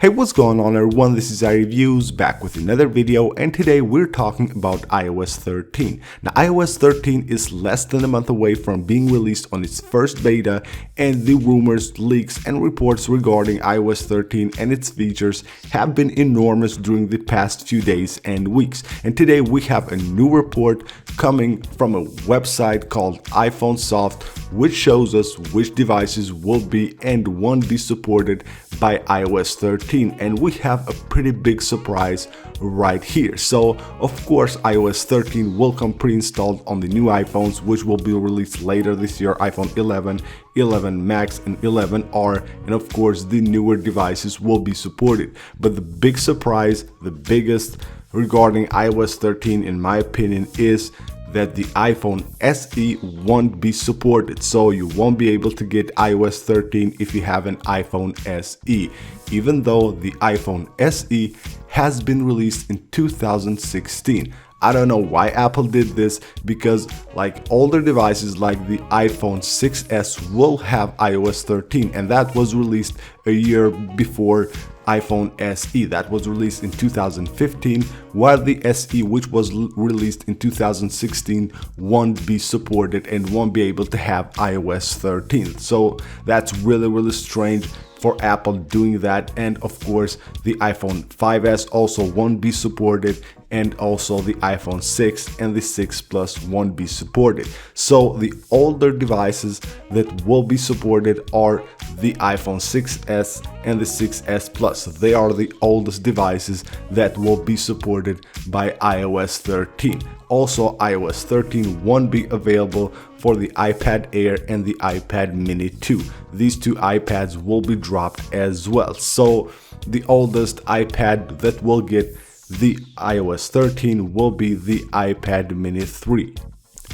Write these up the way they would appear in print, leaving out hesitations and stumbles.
Hey, what's going on everyone, this is iReviews back with another video, and today we're talking about iOS 13. Now iOS 13 is less than a month away from being released on its first beta, and the rumors, leaks and reports regarding iOS 13 and its features have been enormous during the past few days and weeks. And today we have a new report coming from a website called iPhone Soft, which shows us which devices will be and won't be supported by iOS 13, and we have a pretty big surprise right here. So of course iOS 13 will come pre-installed on the new iPhones, which will be released later this year, iPhone 11, 11 Max and 11R, and of course the newer devices will be supported. But the big surprise, the biggest regarding iOS 13 in my opinion, is that the iPhone SE won't be supported. So you won't be able to get iOS 13 if you have an iPhone SE, even though the iPhone SE has been released in 2016. I don't know why Apple did this, because like older devices like the iPhone 6s will have iOS 13, and that was released a year before iPhone SE. That was released in 2015, while the SE, which was released in 2016, won't be supported and won't be able to have iOS 13. So that's really strange for Apple doing that. And of course the iPhone 5s also won't be supported, and also the iPhone 6 and the 6 Plus won't be supported. So the older devices that will be supported are the iPhone 6s and the 6s Plus. They are the oldest devices that will be supported by iOS 13. Also, iOS 13 won't be available for the iPad Air and the iPad Mini 2. These two iPads will be dropped as well. So the oldest iPad that will get the iOS 13 will be the iPad Mini 3.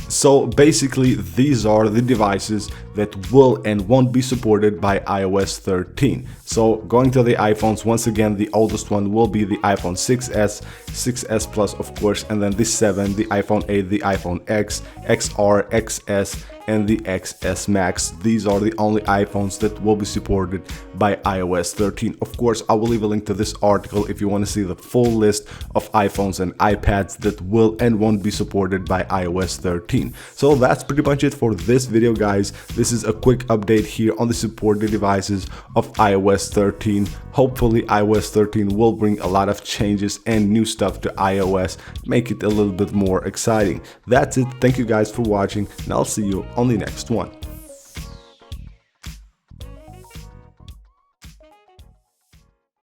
So basically these are the devices that will and won't be supported by iOS 13. So going to the iPhones, once again the oldest one will be the iPhone 6s, 6s Plus of course, and then the 7, the iPhone 8, the iPhone X, XR, XS and the XS Max. These are the only iPhones that will be supported by iOS 13. Of course, I will leave a link to this article if you want to see the full list of iPhones and iPads that will and won't be supported by iOS 13. So that's pretty much it for this video, guys. This is a quick update here on the supported devices of iOS 13. Hopefully iOS 13 will bring a lot of changes and new stuff to iOS, make it a little bit more exciting. That's it. Thank you guys for watching, and I'll see you on the next one.